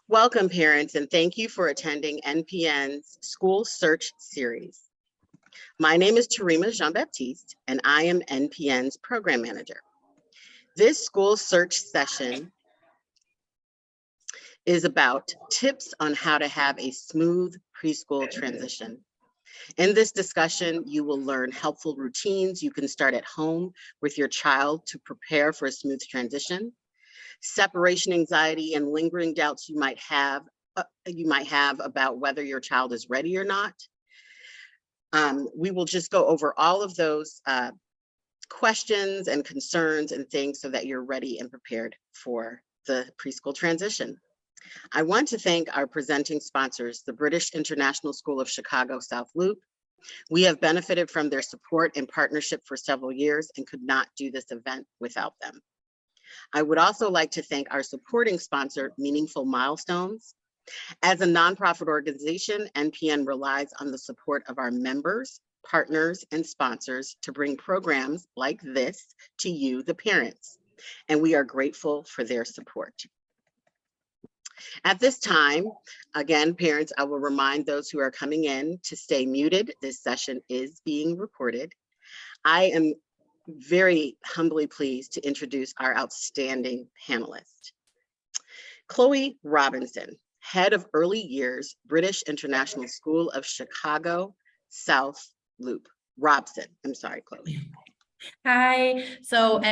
Welcome, parents, and thank you for attending NPN's School Search Series. My name is Tarima Jean-Baptiste, and I am NPN's Program Manager. This school search session is about tips on how to have a smooth preschool transition. In this discussion, you will learn helpful routines you can start at home with your child to prepare for a smooth transition, separation anxiety and lingering doubts you might have about whether your child is ready or not. We will just go over all of those questions and concerns and things so that you're ready and prepared for the preschool transition. I want to thank our presenting sponsors, the British International School of Chicago South Loop. We have benefited from their support and partnership for several years and could not do this event without them. I would also like to thank our supporting sponsor, Meaningful Milestones. As a nonprofit organization, NPN relies on the support of our members, partners, and sponsors to bring programs like this to you, the parents, and we are grateful for their support. At this time, again, parents, I will remind those who are coming in to stay muted. This session is being recorded. I am very humbly pleased to introduce our outstanding panelist. Chloe Robinson, Head of Early Years, British International School of Chicago South Loop. Robson, I'm sorry, Chloe. Hi, so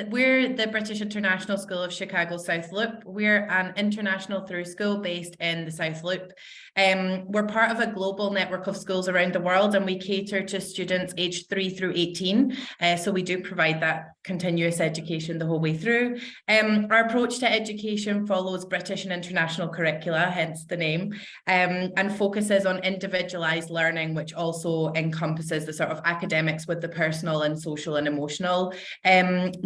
we're the British International School of Chicago South Loop. We're an international through school based in the South Loop. We're part of a global network of schools around the world, and we cater to students aged 3 through 18. So we do provide that continuous education the whole way through. Our approach to education follows British and international curricula, hence the name, and focuses on individualized learning, which also encompasses the sort of academics with the personal and social and emotional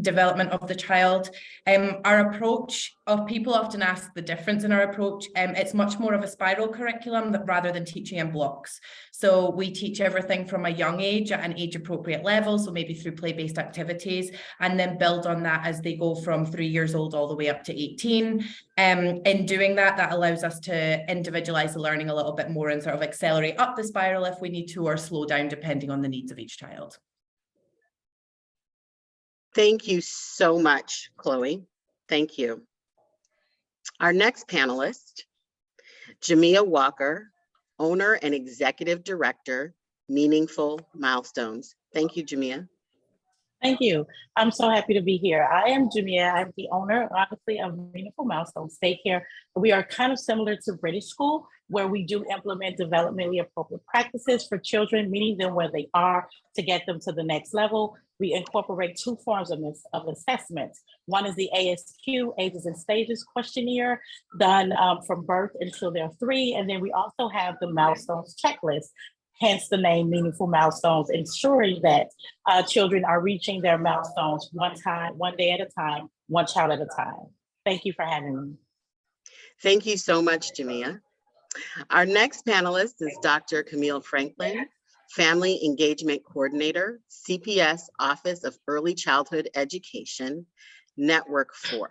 development of the child. Our approach, people often ask the difference in our approach. It's much more of a spiral curriculum rather than teaching in blocks. So we teach everything from a young age at an age appropriate level, so maybe through play-based activities, and then build on that as they go from 3 years old all the way up to 18. In doing that, that allows us to individualize the learning a little bit more and sort of accelerate up the spiral if we need to, or slow down depending on the needs of each child. Thank you so much, Chloe. Thank you. Our next panelist, Jamia Walker, owner and executive director, Meaningful Milestones. Thank you, Jamia. Thank you. I'm so happy to be here. I am Jamia. I'm the owner, obviously, of Meaningful Milestones Daycare. We are kind of similar to British School, where we do implement developmentally appropriate practices for children, meeting them where they are to get them to the next level. We incorporate 2 forms of assessment. One is the ASQ, Ages and Stages questionnaire, done from birth until they're 3. And then we also have the Milestones checklist, hence the name Meaningful Milestones, ensuring that children are reaching their milestones one day at a time, one child at a time. Thank you for having me. Thank you so much, Jamia. Our next panelist is Dr. Camille Franklin, Family Engagement Coordinator, CPS Office of Early Childhood Education, Network 4.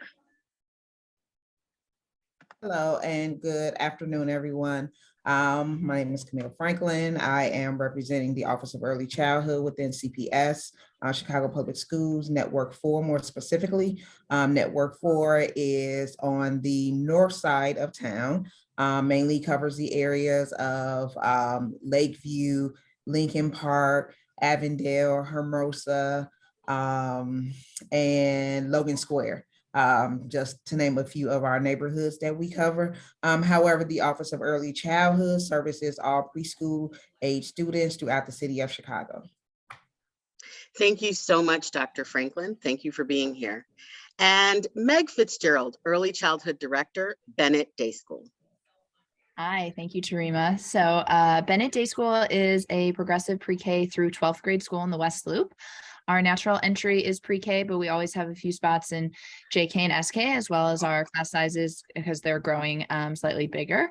Hello and good afternoon, everyone. My name is Camille Franklin. I am representing the Office of Early Childhood within CPS, Chicago Public Schools, Network 4 more specifically. Network 4 is on the north side of town, mainly covers the areas of Lakeview, Lincoln Park, Avondale, Hermosa, and Logan Square. Just to name a few of our neighborhoods that we cover. However, the Office of Early Childhood services all preschool age students throughout the city of Chicago. Thank you so much, Dr. Franklin. Thank you for being here. And Meg Fitzgerald, Early Childhood Director, Bennett Day School. Hi, thank you, Tarima. So Bennett Day School is a progressive pre-K through 12th grade school in the West Loop. Our natural entry is pre-K, but we always have a few spots in JK and SK, as well as our class sizes because they're growing slightly bigger.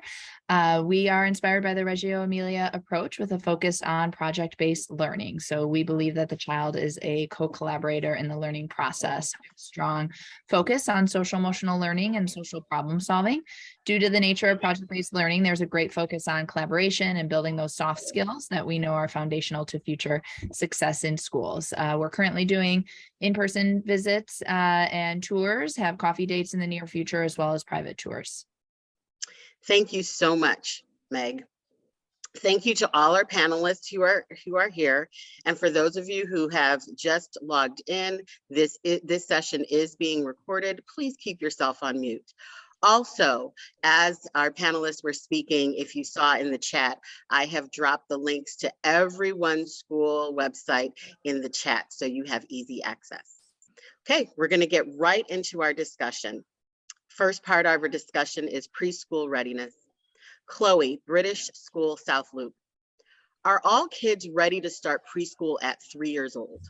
We are inspired by the Reggio Emilia approach with a focus on project-based learning. So we believe that the child is a co-collaborator in the learning process. Strong focus on social emotional learning and social problem solving. Due to the nature of project-based learning, there's a great focus on collaboration and building those soft skills that we know are foundational to future success in schools. We're currently doing in-person visits and tours, have coffee dates in the near future, as well as private tours. Thank you so much, Meg. Thank you to all our panelists who are here. And for those of you who have just logged in, this session is being recorded. Please keep yourself on mute. Also, as our panelists were speaking, if you saw in the chat, I have dropped the links to everyone's school website in the chat, so you have easy access. Okay, we're going to get right into our discussion. First part of our discussion is preschool readiness. Chloe, British School South Loop. Are all kids ready to start preschool at 3 years old?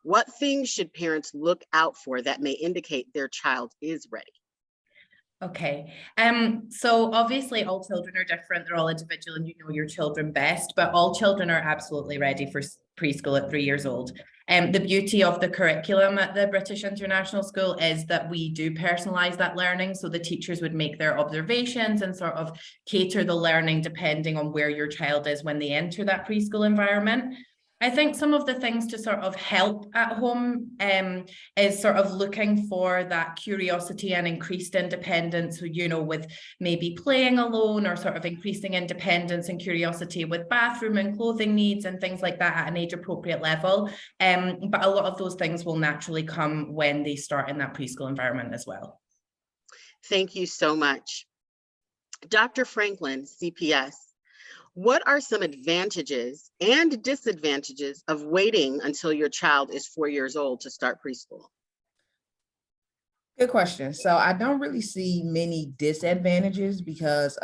What things should parents look out for that may indicate their child is ready? Okay, so obviously all children are different, they're all individual and you know your children best, but all children are absolutely ready for preschool at 3 years old. The beauty of the curriculum at the British International School is that we do personalize that learning, so the teachers would make their observations and sort of cater the learning depending on where your child is when they enter that preschool environment. I think some of the things to sort of help at home is sort of looking for that curiosity and increased independence, you know, with maybe playing alone or sort of increasing independence and curiosity with bathroom and clothing needs and things like that at an age appropriate level. But a lot of those things will naturally come when they start in that preschool environment as well. Thank you so much. Dr. Franklin, CPS. What are some advantages and disadvantages of waiting until your child is 4 years old to start preschool? Good question. So I don't really see many disadvantages because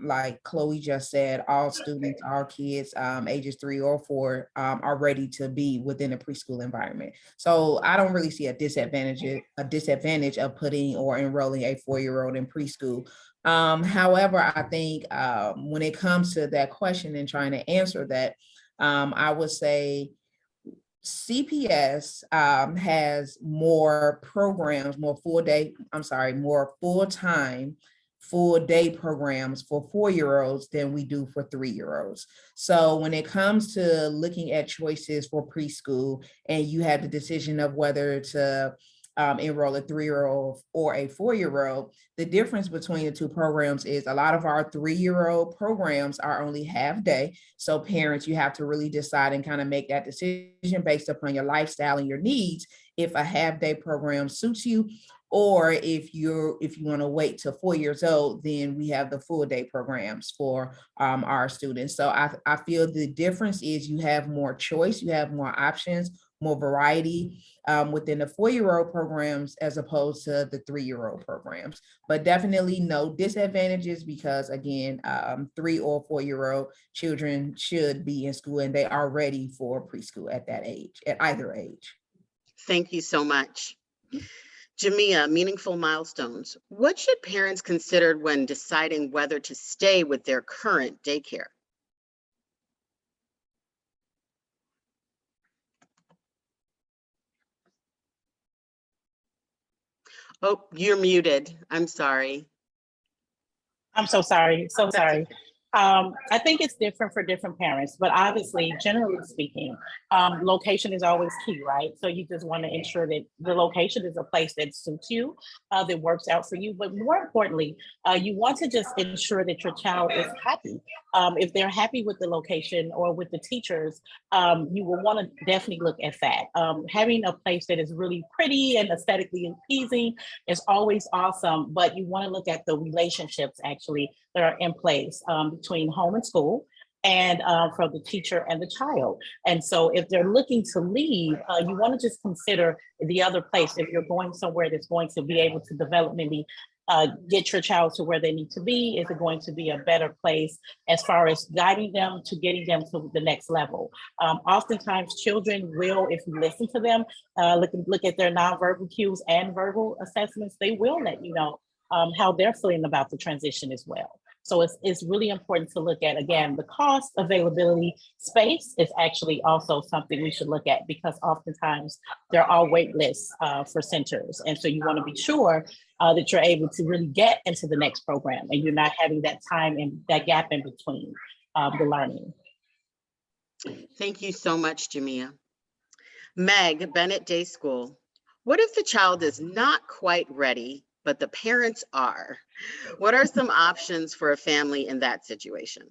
like Chloe just said, all students, all kids ages 3 or 4 are ready to be within a preschool environment. So I don't really see a disadvantage of putting or enrolling a 4-year-old in preschool. However, I think when it comes to that question and trying to answer that, I would say CPS has more programs, more full-time, full-day programs for 4-year-olds than we do for 3-year-olds. So when it comes to looking at choices for preschool and you have the decision of whether to enroll a 3-year-old or a 4-year-old, the difference between the two programs is a lot of our 3-year-old programs are only half day. So parents, you have to really decide and kind of make that decision based upon your lifestyle and your needs. If a half day program suits you, or if you want to wait till 4 years old, then we have the full day programs for our students. So I feel the difference is you have more choice, you have more options, more variety within the 4-year-old programs as opposed to the 3-year-old programs. But definitely no disadvantages because again, 3 or 4-year-old children should be in school and they are ready for preschool at that age, at either age. Thank you so much. Jamia, meaningful milestones. What should parents consider when deciding whether to stay with their current daycare? Oh, you're muted. I'm sorry. I'm so sorry, so sorry. I think it's different for different parents, but obviously, generally speaking, location is always key, right? So you just want to ensure that the location is a place that suits you, that works out for you. But more importantly, you want to just ensure that your child is happy. If they're happy with the location or with the teachers, you will want to definitely look at that. Having a place that is really pretty and aesthetically pleasing is always awesome, but you want to look at the relationships actually that are in place between home and school and for the teacher and the child. And so if they're looking to leave, you want to just consider the other place if you're going somewhere that's going to be able to developmentally get your child to where they need to be? Is it going to be a better place as far as guiding them to getting them to the next level? Oftentimes children will, if you listen to them, look at their nonverbal cues and verbal assessments, they will let you know how they're feeling about the transition as well. So it's really important to look at, again, the cost, availability, space is actually also something we should look at, because oftentimes there are wait lists for centers. And so you want to be sure that you're able to really get into the next program and you're not having that time and that gap in between the learning. Thank you so much, Jamia. Meg, Bennett Day School. What if the child is not quite ready, but the parents are? What are some options for a family in that situation?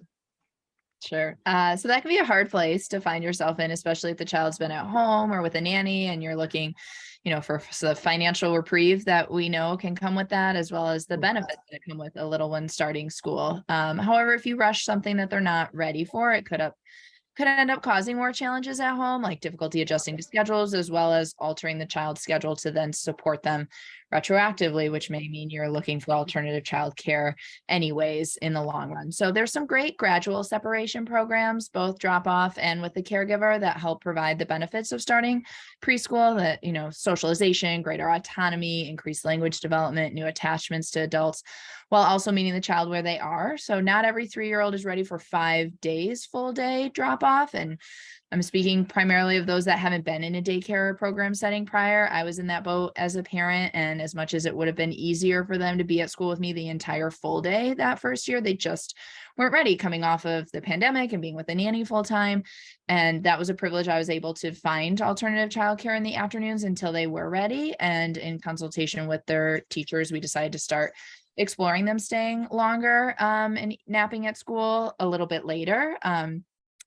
Sure. So that can be a hard place to find yourself in, especially if the child's been at home or with a nanny and you're looking, for the financial reprieve that we know can come with that, as well as the benefits that come with a little one starting school. However, if you rush something that they're not ready for, it could end up causing more challenges at home, like difficulty adjusting to schedules, as well as altering the child's schedule to then support them retroactively, which may mean you're looking for alternative childcare anyways in the long run. So there's some great gradual separation programs, both drop off and with the caregiver, that help provide the benefits of starting preschool, that, socialization, greater autonomy, increased language development, new attachments to adults, while also meeting the child where they are. So not every 3-year-old is ready for 5 days full day drop off. And I'm speaking primarily of those that haven't been in a daycare program setting prior. I was in that boat as a parent, and as much as it would have been easier for them to be at school with me the entire full day that first year, they just weren't ready, coming off of the pandemic and being with a nanny full time. And that was a privilege. I was able to find alternative childcare in the afternoons until they were ready. And in consultation with their teachers, we decided to start exploring them staying longer and napping at school a little bit later.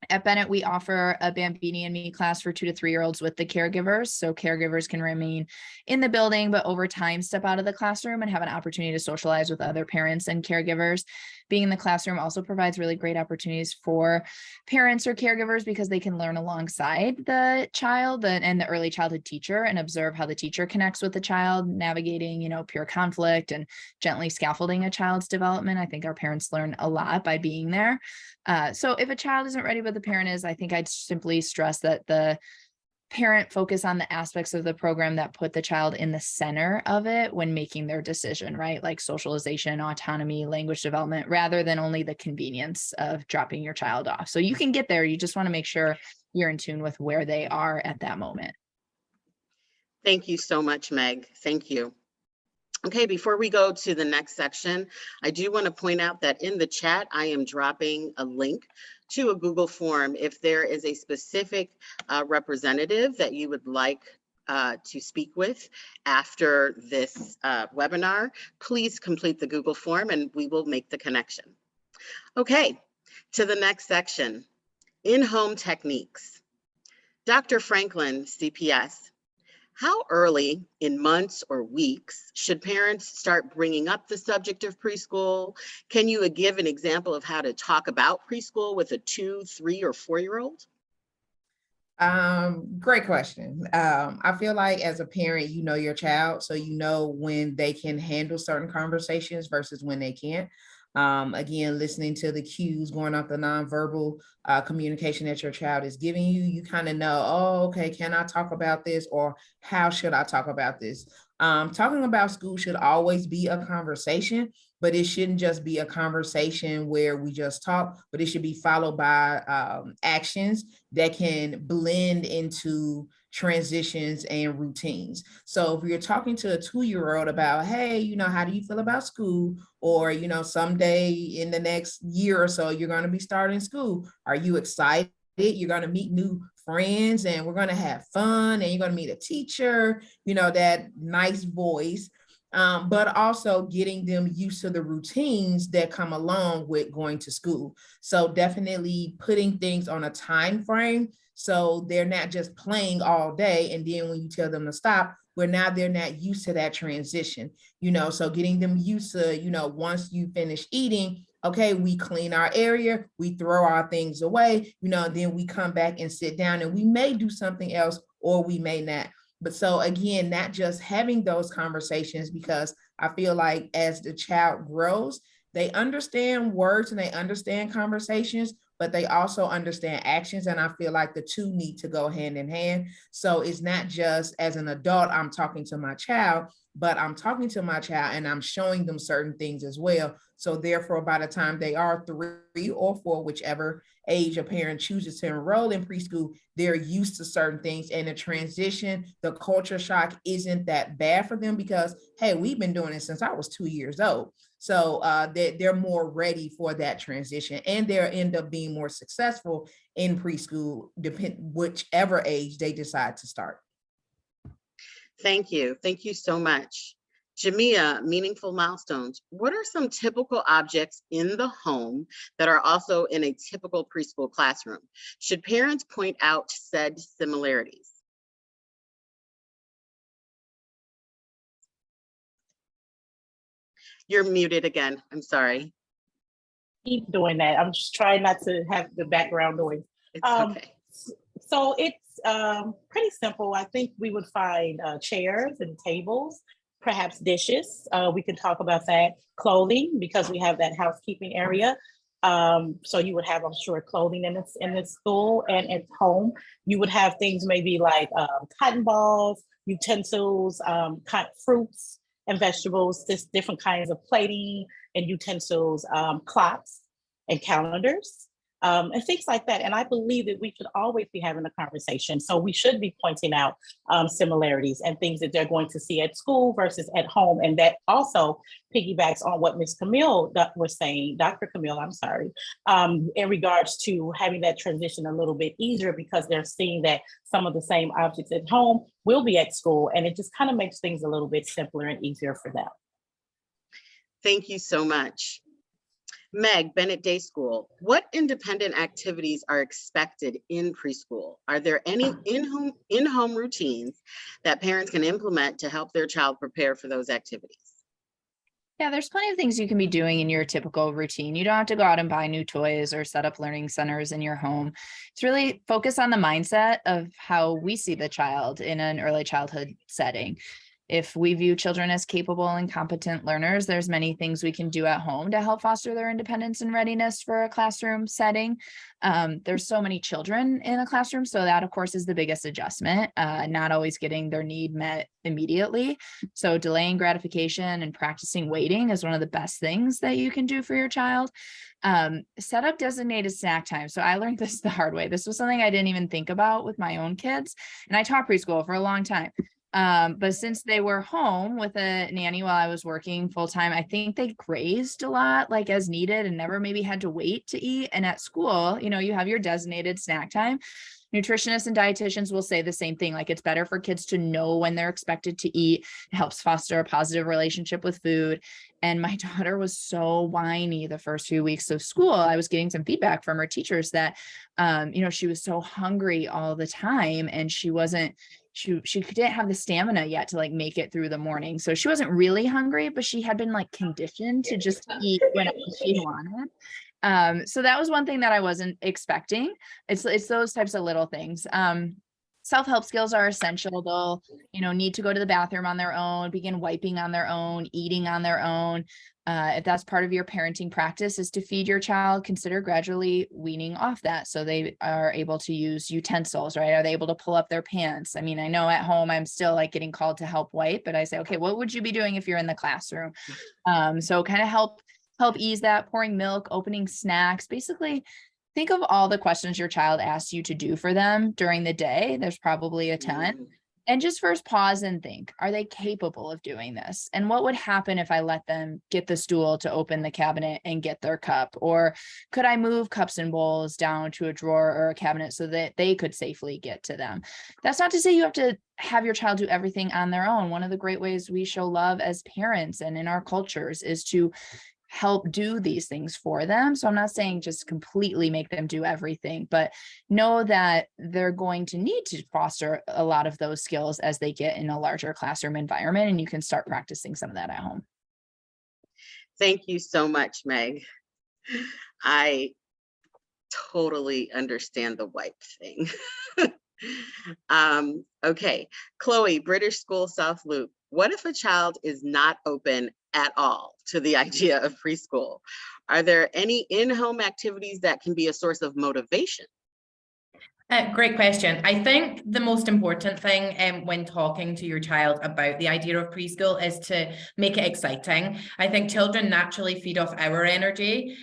At Bennett, we offer a Bambini and Me class for 2 to 3-year-olds with the caregivers. So caregivers can remain in the building, but over time step out of the classroom and have an opportunity to socialize with other parents and caregivers. Being in the classroom also provides really great opportunities for parents or caregivers, because they can learn alongside the child and the early childhood teacher and observe how the teacher connects with the child, navigating, peer conflict and gently scaffolding a child's development. I think our parents learn a lot by being there. So if a child isn't ready, but the parent is, I think I'd simply stress that the parent focus on the aspects of the program that put the child in the center of it when making their decision, right? Like socialization, autonomy, language development, rather than only the convenience of dropping your child off. So you can get there. You just want to make sure you're in tune with where they are at that moment. Thank you so much, Meg. Thank you. Okay, before we go to the next section, I do want to point out that in the chat, I am dropping a link to a Google form. If there is a specific representative that you would like to speak with after this webinar, please complete the Google form and we will make the connection. Okay, to the next section, in-home techniques. Dr. Franklin, CPS, how early in months or weeks should parents start bringing up the subject of preschool? Can you give an example of how to talk about preschool with a 2, 3, or 4-year-old? Great question. I feel like as a parent, you know your child, so you know when they can handle certain conversations versus when they can't. Again, listening to the cues, going off the nonverbal communication that your child is giving you, you kind of know, oh, okay, can I talk about this, or how should I talk about this? Talking about school should always be a conversation, but it shouldn't just be a conversation where we just talk, but it should be followed by actions that can blend into transitions and routines. So if you're talking to a 2-year-old about, hey, how do you feel about school? Or, someday in the next year or so, you're going to be starting school. Are you excited? You're going to meet new friends and we're going to have fun and you're going to meet a teacher, that nice voice. But also getting them used to the routines that come along with going to school. So definitely putting things on a time frame, so they're not just playing all day. And then when you tell them to stop, now they're not used to that transition, so getting them used to, once you finish eating, okay, we clean our area, we throw our things away, then we come back and sit down and we may do something else or we may not. But so again, not just having those conversations, because I feel like as the child grows, they understand words and they understand conversations, but they also understand actions. And I feel like the two need to go hand in hand. So it's not just as an adult, I'm talking to my child, but I'm talking to my child and I'm showing them certain things as well. So therefore, by the time they are 3 or 4, whichever age a parent chooses to enroll in preschool, they're used to certain things, and the transition, the culture shock isn't that bad for them because, hey, we've been doing it since I was 2 years old. So they're more ready for that transition, and they'll end up being more successful in preschool, whichever age they decide to start. Thank you. Thank you so much. Jamia, meaningful milestones. What are some typical objects in the home that are also in a typical preschool classroom? Should parents point out said similarities? You're muted again. I'm sorry. Keep doing that. I'm just trying not to have the background noise. It's okay. So it's pretty simple. I think we would find chairs and tables, perhaps dishes. We can talk about that. Clothing, because we have that housekeeping area. So you would have, I'm sure, clothing in the school and at home. You would have things maybe like cotton balls, utensils, fruits and vegetables, just different kinds of plating and utensils, clocks and calendars. And things like that. And I believe that we should always be having a conversation. So we should be pointing out similarities and things that they're going to see at school versus at home. And that also piggybacks on what Ms. Camille was saying, Dr. Camille, I'm sorry, in regards to having that transition a little bit easier because they're seeing that some of the same objects at home will be at school. And it just kind of makes things a little bit simpler and easier for them. Thank you so much. Meg, Bennett Day School, what independent activities are expected in preschool? Are there any in-home routines that parents can implement to help their child prepare for those activities? Yeah, there's plenty of things you can be doing in your typical routine. You don't have to go out and buy new toys or set up learning centers in your home. It's really focus on the mindset of how we see the child in an early childhood setting. If we view children as capable and competent learners, there's many things we can do at home to help foster their independence and readiness for a classroom setting. There's so many children in a classroom, so that of course is the biggest adjustment, not always getting their need met immediately. So delaying gratification and practicing waiting is one of the best things that you can do for your child. Set up designated snack time. So I learned this the hard way. This was something I didn't even think about with my own kids, and I taught preschool for a long time. But since they were home with a nanny while I was working full time, I think they grazed a lot, like as needed, and never maybe had to wait to eat. And at school, you have your designated snack time. Nutritionists and dietitians will say the same thing. Like it's better for kids to know when they're expected to eat. It helps foster a positive relationship with food. And my daughter was so whiny the first few weeks of school. I was getting some feedback from her teachers that, she was so hungry all the time, and she didn't have the stamina yet to like make it through the morning. So she wasn't really hungry, but she had been like conditioned to just eat whenever she wanted. So that was one thing that I wasn't expecting. It's those types of little things. Self-help skills are essential. They'll, need to go to the bathroom on their own, begin wiping on their own, eating on their own. If that's part of your parenting practice is to feed your child, consider gradually weaning off that so they are able to use utensils, right? Are they able to pull up their pants? I mean, I know at home I'm still like getting called to help wipe, but I say, okay, what would you be doing if you're in the classroom? So kind of help ease that, pouring milk, opening snacks, basically think of all the questions your child asks you to do for them during the day. There's probably a ton. And just first pause and think, are they capable of doing this? And what would happen if I let them get the stool to open the cabinet and get their cup? Or could I move cups and bowls down to a drawer or a cabinet so that they could safely get to them? That's not to say you have to have your child do everything on their own. One of the great ways we show love as parents and in our cultures is to help do these things for them. So I'm not saying just completely make them do everything, but know that they're going to need to foster a lot of those skills as they get in a larger classroom environment, and you can start practicing some of that at home. Thank you so much, Meg. I totally understand the wipe thing. Okay, Chloe, British School South Loop. What if a child is not open at all to the idea of preschool? Are there any in-home activities that can be a source of motivation? Great question. I think the most important thing when talking to your child about the idea of preschool is to make it exciting. I think children naturally feed off our energy.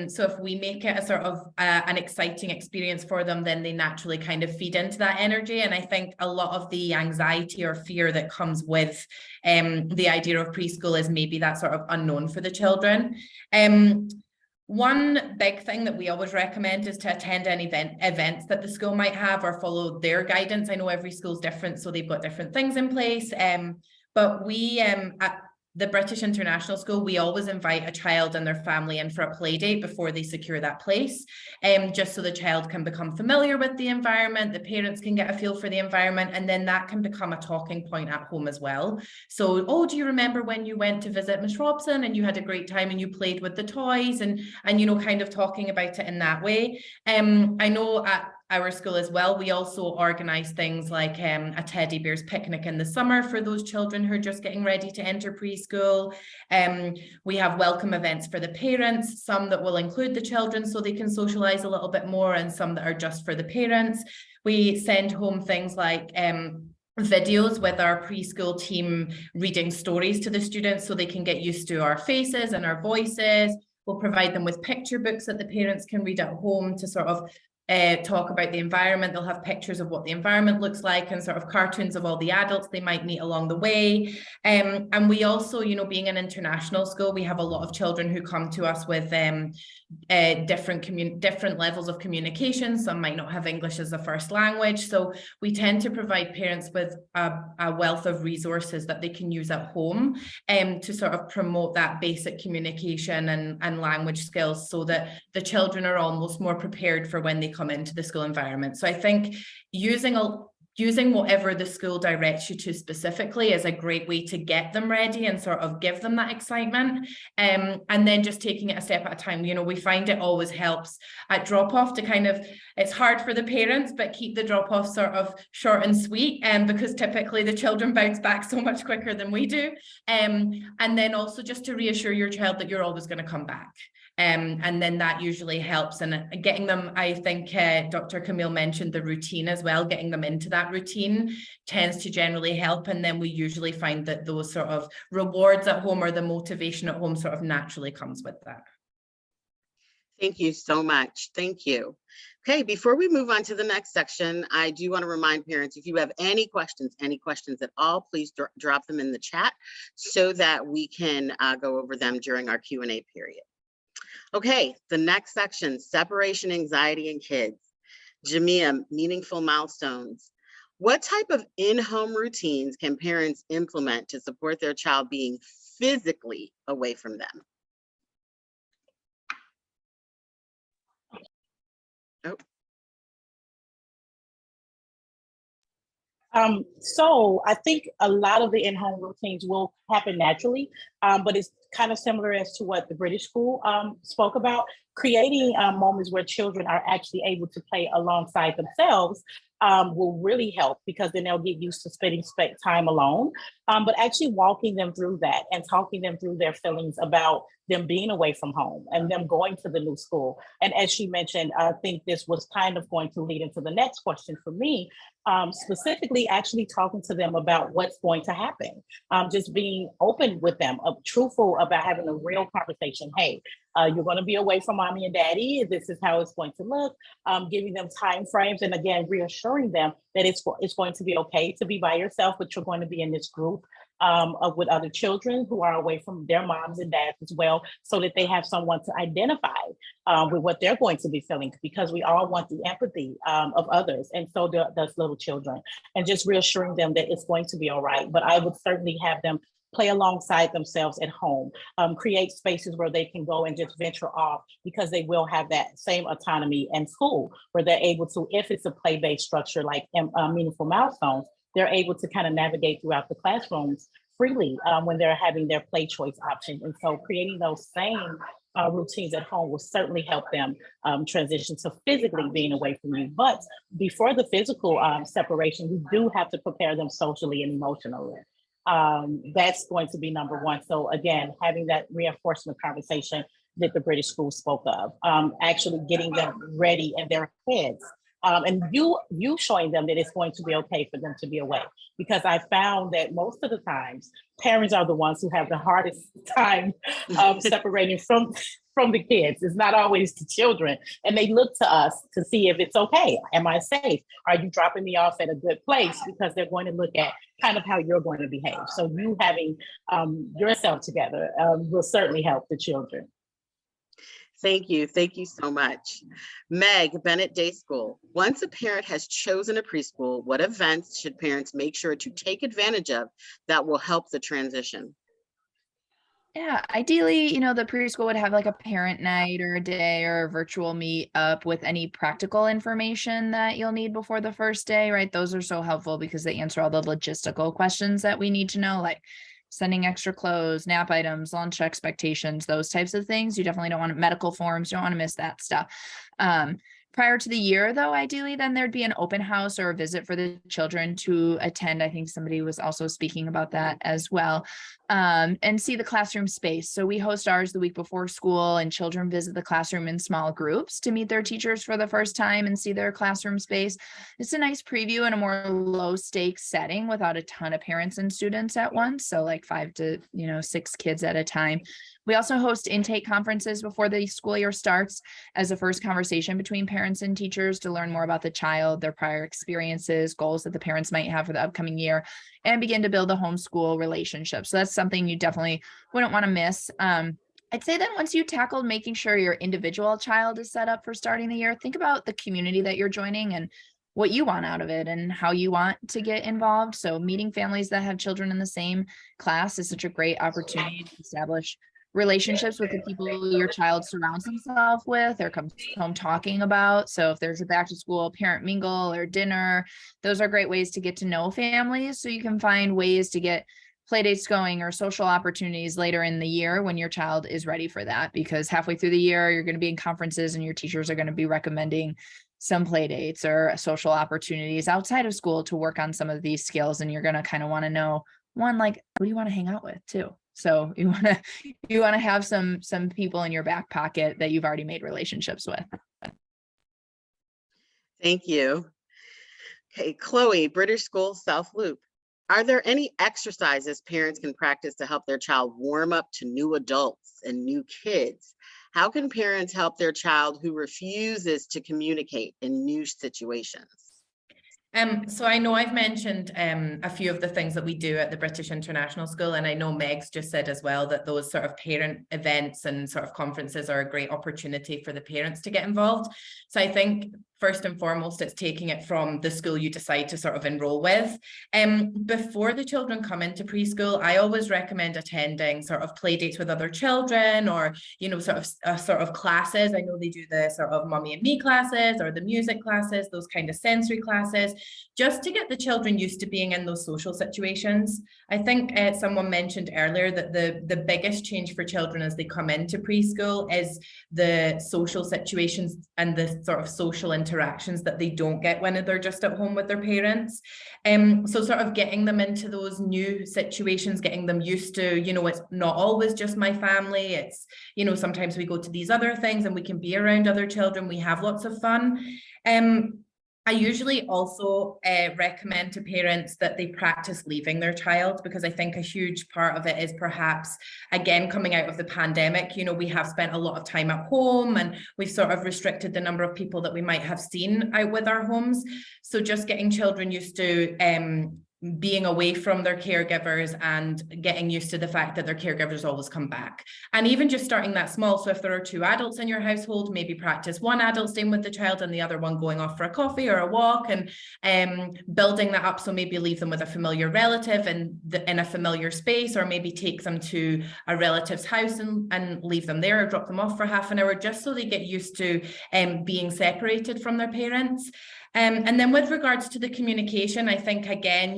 So if we make it a sort of an exciting experience for them, then they naturally kind of feed into that energy. And I think a lot of the anxiety or fear that comes with the idea of preschool is maybe that sort of unknown for the children. One big thing that we always recommend is to attend any events that the school might have or follow their guidance. I know every school's different, so they've got different things in place. But we at the British International School, we always invite a child and their family in for a play date before they secure that place, just so the child can become familiar with the environment, the parents can get a feel for the environment, and then that can become a talking point at home as well. So, oh, do you remember when you went to visit Miss Robson and you had a great time and you played with the toys and you know, kind of talking about it in that way. I know at our school as well, we also organise things like a teddy bears picnic in the summer for those children who are just getting ready to enter preschool. We have welcome events for the parents, some that will include the children so they can socialise a little bit more, and some that are just for the parents. We send home things like videos with our preschool team reading stories to the students so they can get used to our faces and our voices. We'll provide them with picture books that the parents can read at home to sort of talk about the environment. They'll have pictures of what the environment looks like and sort of cartoons of all the adults they might meet along the way. And we also, you know, being an international school, we have a lot of children who come to us with different levels of communication. Some might not have English as a first language. So we tend to provide parents with a wealth of resources that they can use at home to sort of promote that basic communication and language skills, so that the children are almost more prepared for when they come into the school environment. So I think using whatever the school directs you to specifically is a great way to get them ready and sort of give them that excitement. And then just taking it a step at a time. You know, we find it always helps at drop off to kind of, it's hard for the parents, but keep the drop off sort of short and sweet, because typically the children bounce back so much quicker than we do. And then also just to reassure your child that you're always going to come back. And then that usually helps. And getting them, I think Dr. Camille mentioned the routine as well, getting them into that routine tends to generally help. And then we usually find that those sort of rewards at home or the motivation at home sort of naturally comes with that. Thank you so much. Thank you. Okay, before we move on to the next section, I do want to remind parents, if you have any questions at all, please drop them in the chat so that we can go over them during our Q&A period. Okay, the next section, separation anxiety in kids. Jamia, meaningful milestones. What type of in-home routines can parents implement to support their child being physically away from them? Oh. So I think a lot of the in-home routines will happen naturally, but it's kind of similar as to what the British school spoke about, creating moments where children are actually able to play alongside themselves will really help, because then they'll get used to spending time alone, but actually walking them through that and talking them through their feelings about them being away from home and them going to the new school. And as she mentioned, I think this was kind of going to lead into the next question for me, specifically actually talking to them about what's going to happen, just being open with them, truthful about having a real conversation. Hey, you're going to be away from mommy and daddy. This is how it's going to look. Giving them time frames, and again, reassuring them that it's going to be okay to be by yourself, but you're going to be in this group with other children who are away from their moms and dads as well, so that they have someone to identify with what they're going to be feeling, because we all want the empathy of others, and so does little children, and just reassuring them that it's going to be all right. But I would certainly have them play alongside themselves at home, create spaces where they can go and just venture off, because they will have that same autonomy in school, where they're able to, if it's a play-based structure like meaningful milestones, they're able to kind of navigate throughout the classrooms freely when they're having their play choice option. And so creating those same routines at home will certainly help them transition to physically being away from you. But before the physical separation, we do have to prepare them socially and emotionally. That's going to be number one. So again, having that reinforcement conversation that the British school spoke of, actually getting them ready in their heads. And you showing them that it's going to be okay for them to be away. Because I found that most of the times, parents are the ones who have the hardest time separating from the kids. It's not always the children. And they look to us to see if it's okay. Am I safe? Are you dropping me off at a good place? Because they're going to look at kind of how you're going to behave. So you having yourself together will certainly help the children. Thank you. Thank you so much. Meg, Bennett Day School. Once a parent has chosen a preschool, what events should parents make sure to take advantage of that will help the transition? Yeah, ideally, the preschool would have like a parent night or a day or a virtual meet up with any practical information that you'll need before the first day, right? Those are so helpful because they answer all the logistical questions that we need to know, like sending extra clothes, nap items, lunch expectations, those types of things. You definitely don't want medical forms. You don't want to miss that stuff. Prior to the year, though, ideally, then there'd be an open house or a visit for the children to attend. I think somebody was also speaking about that as well, and see the classroom space. So we host ours the week before school, and children visit the classroom in small groups to meet their teachers for the first time and see their classroom space. It's a nice preview in a more low stakes setting without a ton of parents and students at once. So like 5 to 6 kids at a time. We also host intake conferences before the school year starts as a first conversation between parents and teachers to learn more about the child, their prior experiences, goals that the parents might have for the upcoming year, and begin to build a homeschool relationship. So that's something you definitely wouldn't want to miss. I'd say that once you tackled making sure your individual child is set up for starting the year, think about the community that you're joining and what you want out of it and how you want to get involved. So meeting families that have children in the same class is such a great opportunity to establish relationships with the people your child surrounds himself with or comes home talking about. So if there's a back to school parent mingle or dinner, those are great ways to get to know families. So you can find ways to get play dates going or social opportunities later in the year when your child is ready for that, because halfway through the year, you're going to be in conferences and your teachers are going to be recommending some play dates or social opportunities outside of school to work on some of these skills. And you're going to kind of want to know, one, like, who do you want to hang out with too? So you want to have some people in your back pocket that you've already made relationships with. Thank you. Okay, Chloe, British School South Loop. Are there any exercises parents can practice to help their child warm up to new adults and new kids? How can parents help their child who refuses to communicate in new situations? So I know I've mentioned a few of the things that we do at the British International School, and I know Meg's just said as well that those sort of parent events and sort of conferences are a great opportunity for the parents to get involved. So I think first and foremost, it's taking it from the school you decide to sort of enroll with. Before the children come into preschool, I always recommend attending sort of play dates with other children or, sort of classes. I know they do the sort of mommy and me classes or the music classes, those kind of sensory classes, just to get the children used to being in those social situations. I think someone mentioned earlier that the biggest change for children as they come into preschool is the social situations and the sort of social interactions that they don't get when they're just at home with their parents. So sort of getting them into those new situations, getting them used to, it's not always just my family. It's, sometimes we go to these other things and we can be around other children. We have lots of fun. I usually also recommend to parents that they practice leaving their child, because I think a huge part of it is perhaps, again, coming out of the pandemic, we have spent a lot of time at home and we've sort of restricted the number of people that we might have seen out with our homes. So just getting children used to being away from their caregivers and getting used to the fact that their caregivers always come back. And even just starting that small. So if there are 2 adults in your household, maybe practice one adult staying with the child and the other one going off for a coffee or a walk, and building that up. So maybe leave them with a familiar relative in a familiar space, or maybe take them to a relative's house and leave them there or drop them off for half an hour, just so they get used to being separated from their parents. And then with regards to the communication, I think, again,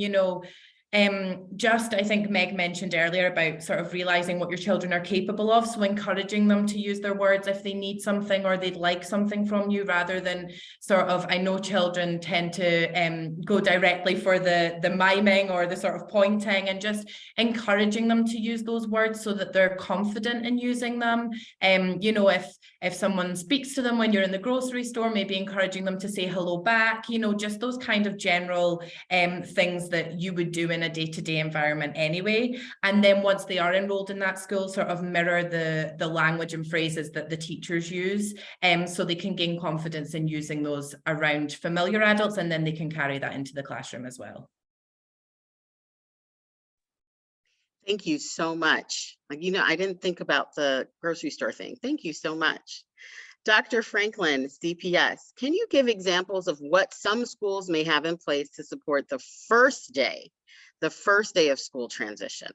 Just, I think Meg mentioned earlier about sort of realizing what your children are capable of. So encouraging them to use their words if they need something or they'd like something from you, rather than sort of, I know children tend to go directly for the miming or the sort of pointing, and just encouraging them to use those words so that they're confident in using them. You know, if someone speaks to them when you're in the grocery store, maybe encouraging them to say hello back, you know, just those kind of general things that you would do in a day-to-day environment anyway. And then once they are enrolled in that school, sort of mirror the language and phrases that the teachers use, so they can gain confidence in using those around familiar adults, and then they can carry that into the classroom as well. Thank you so much. You know, I didn't think about the grocery store thing. Thank you so much. Dr. Franklin, CPS, can you give examples of what some schools may have in place to support the first day of school transition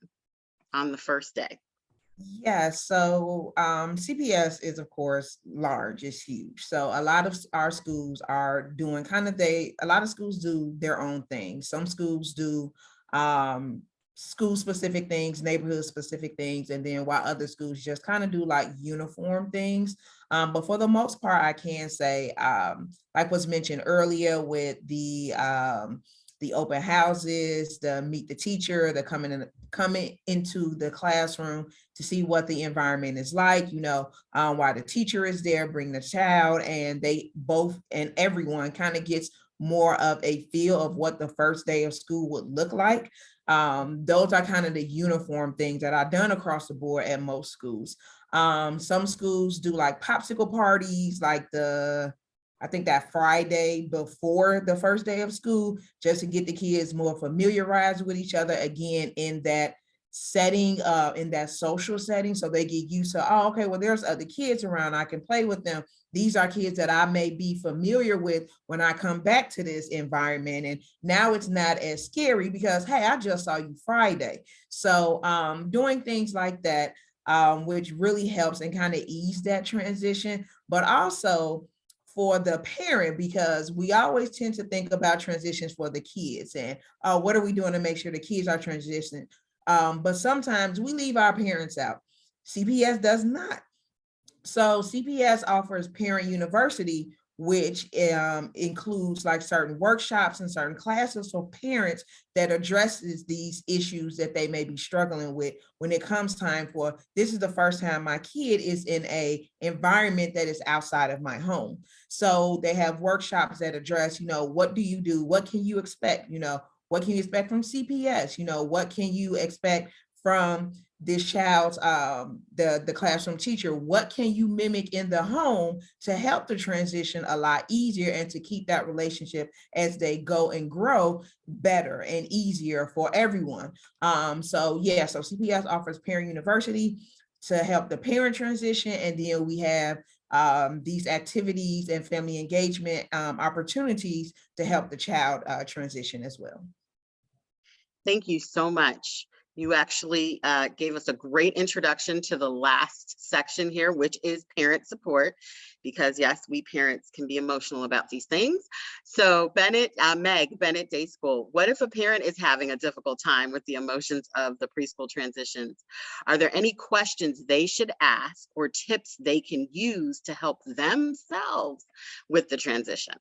on the first day? Yeah, so CPS is, of course, large, it's huge. So a lot of our schools are doing a lot of schools do their own thing. Some schools do school specific things, neighborhood specific things, and then while other schools just kind of do like uniform things. But for the most part, I can say, like was mentioned earlier with the open houses, the meet the teacher, the coming into the classroom to see what the environment is like, you know, while the teacher is there, bring the child, and they both and everyone kind of gets more of a feel of what the first day of school would look like. Those are kind of the uniform things that I've done across the board at most schools. Some schools do like popsicle parties, like I think that Friday before the first day of school, just to get the kids more familiarized with each other again in that setting, in that social setting, so they get used to, oh, okay, well, there's other kids around, I can play with them. These are kids that I may be familiar with when I come back to this environment. And now it's not as scary because, hey, I just saw you Friday. So doing things like that, which really helps and kind of ease that transition, but also for the parent, because we always tend to think about transitions for the kids and what are we doing to make sure the kids are transitioning? But sometimes we leave our parents out. CPS does not. So CPS offers Parent University, which includes like certain workshops and certain classes for parents that addresses these issues that they may be struggling with when it comes time for, this is the first time my kid is in a environment that is outside of my home. So they have workshops that address, you know, what do you do? What can you expect? You know, what can you expect from CPS? You know, what can you expect from this child's, the classroom teacher? What can you mimic in the home to help the transition a lot easier and to keep that relationship as they go and grow better and easier for everyone? So CPS offers Parent University to help the parent transition. And then we have these activities and family engagement opportunities to help the child transition as well. Thank you so much. You actually gave us a great introduction to the last section here, which is parent support, because yes, we parents can be emotional about these things. So Meg, Bennett Day School, what if a parent is having a difficult time with the emotions of the preschool transitions? Are there any questions they should ask or tips they can use to help themselves with the transition?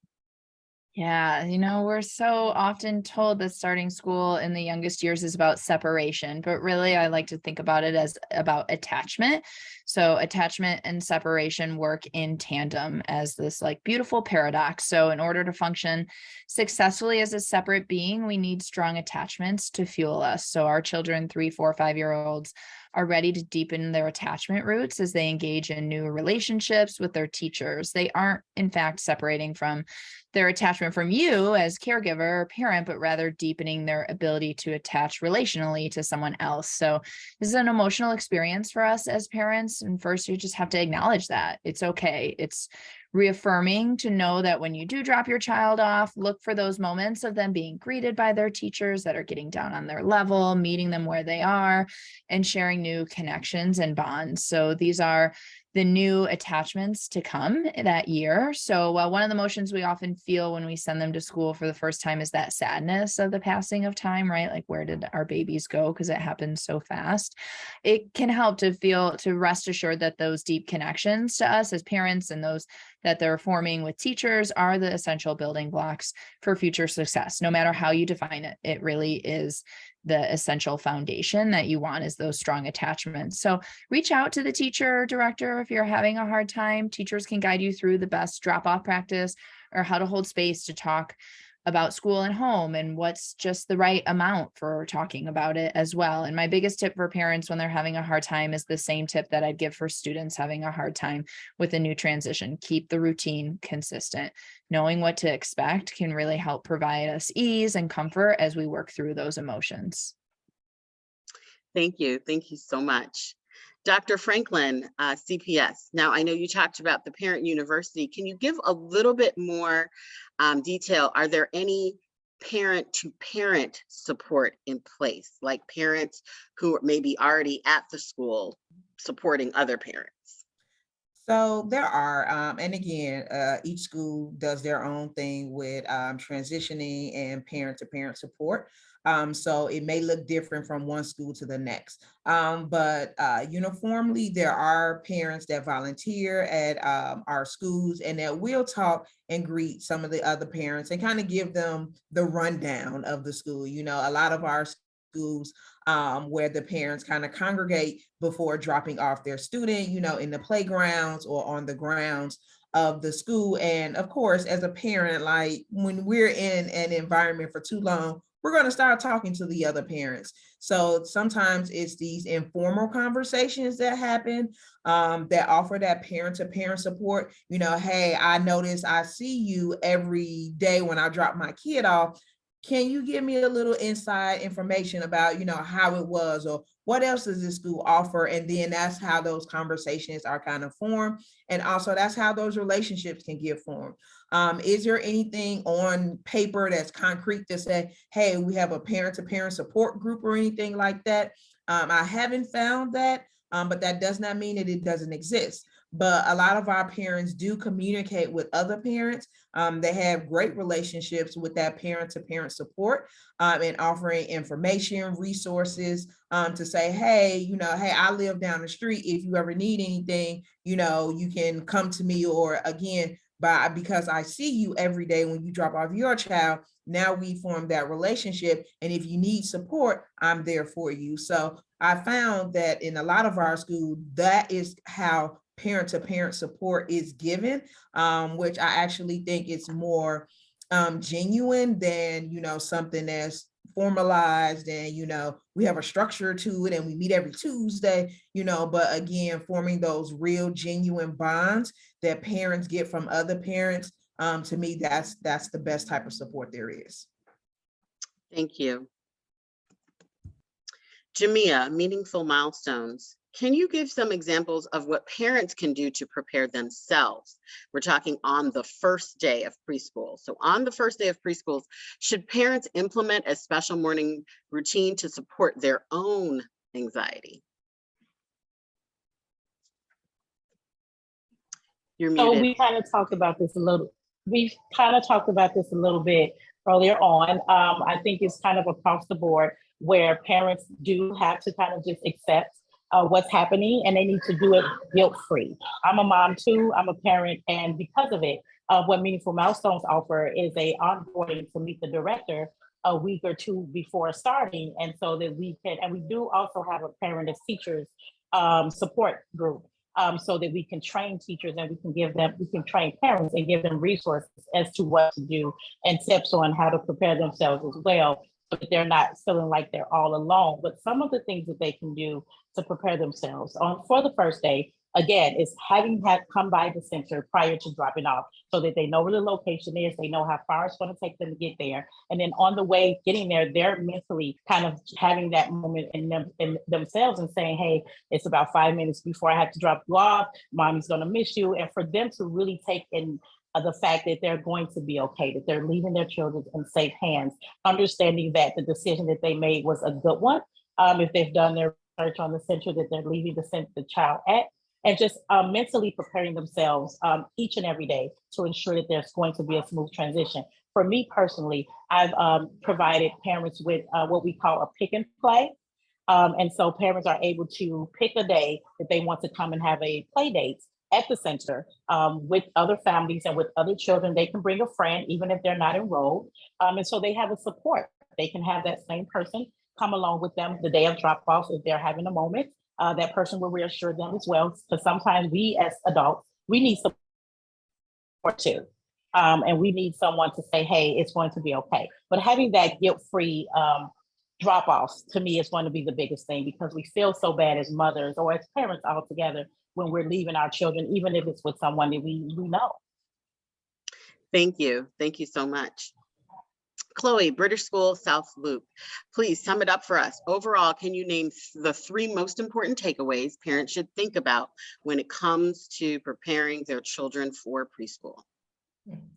Yeah, you know, we're so often told that starting school in the youngest years is about separation, but really I like to think about it as about attachment. So attachment and separation work in tandem as this like beautiful paradox. So in order to function successfully as a separate being, we need strong attachments to fuel us. So our children, 3, 4, 5-year-olds, are ready to deepen their attachment roots as they engage in new relationships with their teachers. They aren't, in fact, separating from their attachment from you as caregiver or parent, but rather deepening their ability to attach relationally to someone else. So this is an emotional experience for us as parents. And first, you just have to acknowledge that it's okay. It's reaffirming to know that when you do drop your child off, look for those moments of them being greeted by their teachers that are getting down on their level, meeting them where they are, and sharing new connections and bonds. So these are the new attachments to come that year. So while one of the emotions we often feel when we send them to school for the first time is that sadness of the passing of time, right? Like, where did our babies go? Because it happens so fast. It can help to rest assured that those deep connections to us as parents and those that they're forming with teachers are the essential building blocks for future success. No matter how you define it, it really is the essential foundation that you want, is those strong attachments. So reach out to the teacher or director if you're having a hard time. Teachers can guide you through the best drop-off practice or how to hold space to talk about school and home and what's just the right amount for talking about it as well. And my biggest tip for parents when they're having a hard time is the same tip that I'd give for students having a hard time with a new transition. Keep the routine consistent. Knowing what to expect can really help provide us ease and comfort as we work through those emotions. Thank you. Thank you so much. Dr. Franklin, CPS. Now, I know you talked about the parent university. Can you give a little bit more detail? Are there any parent-to-parent support in place, like parents who are maybe already at the school supporting other parents? So there are, and again, each school does their own thing with transitioning and parent-to-parent support. So it may look different from one school to the next. But uniformly, there are parents that volunteer at our schools and that will talk and greet some of the other parents and kind of give them the rundown of the school. You know, a lot of our schools where the parents kind of congregate before dropping off their student, you know, in the playgrounds or on the grounds of the school. And of course, as a parent, like when we're in an environment for too long, we're going to start talking to the other parents. So sometimes it's these informal conversations that happen that offer that parent-to-parent support. You know, hey, I notice I see you every day when I drop my kid off. Can you give me a little inside information about, you know, how it was, or what else does this school offer? And then that's how those conversations are kind of formed. And also that's how those relationships can get formed. Is there anything on paper that's concrete to say, hey, we have a parent-to-parent support group or anything like that? I haven't found that, but that does not mean that it doesn't exist. But a lot of our parents do communicate with other parents. They have great relationships with that parent-to-parent support and offering information, resources to say, hey, you know, hey, I live down the street. If you ever need anything, you know, you can come to me. Or again, because I see you every day when you drop off your child, now we form that relationship. And if you need support, I'm there for you. So I found that in a lot of our schools, that is how parent-to-parent support is given, which I actually think it's more genuine than, you know, something that's formalized and, you know, we have a structure to it and we meet every Tuesday, you know, but again, forming those real genuine bonds that parents get from other parents, to me, that's the best type of support there is. Thank you. Jamia, meaningful milestones. Can you give some examples of what parents can do to prepare themselves? We're talking on the first day of preschool. So on the first day of preschool, should parents implement a special morning routine to support their own anxiety? You're muted. So we kind of talked about this a little. We've kind of talked about this a little bit earlier on. I think it's kind of across the board where parents do have to kind of just accept what's happening, and they need to do it guilt-free. I'm a mom too, I'm a parent, and because of it, what Meaningful Milestones offer is a onboarding to meet the director a week or two before starting, and so that we can, and we do also have a parent as teachers support group, so that we can train teachers and we can train parents and give them resources as to what to do and tips on how to prepare themselves as well, so that they're not feeling like they're all alone. But some of the things that they can do to prepare themselves for the first day, again, is having come by the center prior to dropping off so that they know where the location is, they know how far it's going to take them to get there. And then on the way getting there, they're mentally kind of having that moment in themselves and saying, hey, it's about 5 minutes before I have to drop you off. Mommy's going to miss you. And for them to really take in the fact that they're going to be okay, that they're leaving their children in safe hands, understanding that the decision that they made was a good one. If they've done their research on the center that they're leaving the child at, and just mentally preparing themselves each and every day to ensure that there's going to be a smooth transition. For me personally, I've provided parents with what we call a pick and play. And so parents are able to pick a day that they want to come and have a play date at the center with other families and with other children. They can bring a friend, even if they're not enrolled. And so they have a support. They can have that same person come along with them the day of drop off if they're having a moment. That person will reassure them as well. Because sometimes we as adults, we need support too. And we need someone to say, hey, it's going to be okay. But having that guilt-free drop-offs to me is going to be the biggest thing, because we feel so bad as mothers or as parents altogether when we're leaving our children, even if it's with someone that we know. Thank you. Thank you so much. Chloe, British School South Loop, please sum it up for us. Overall, can you name the 3 most important takeaways parents should think about when it comes to preparing their children for preschool?